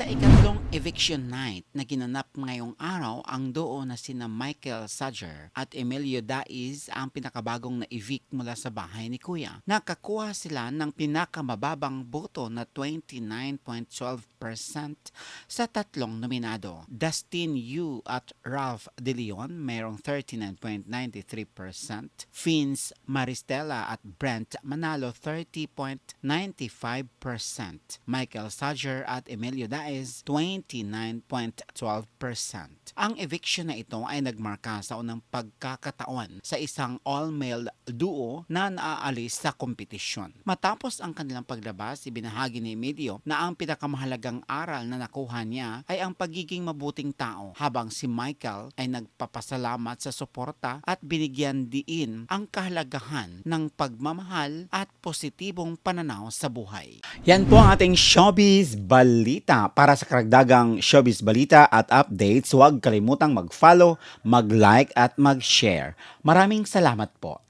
Sa ikatlong eviction night na ginanap ngayong araw, ang duo na sina Michael Sager at Emilio Daiz ang pinakabagong na-evict mula sa bahay ni Kuya. Nakakuha sila ng pinakamababang boto na 29.12% sa tatlong nominado. Dustin Yu at Ralph De Leon mayroong 39.93%, Vince Maristella at Brent Manalo 30.95%, Michael Sager at Emilio Daiz 29.12%. Ang eviction na ito ay nagmarka sa unang pagkakataon sa isang all-male duo na naaalis sa kompetisyon. Matapos ang kanilang paglabas, ibinahagi ni Emilio na ang pinakamahalagang aral na nakuha niya ay ang pagiging mabuting tao, habang si Michael ay nagpapasalamat sa suporta at binigyan diin ang kahalagahan ng pagmamahal at positibong pananaw sa buhay. Yan po ang ating showbiz balita. Para sa karagdagang showbiz balita at updates, huwag kalimutang mag-follow, mag-like at mag-share. Maraming salamat po.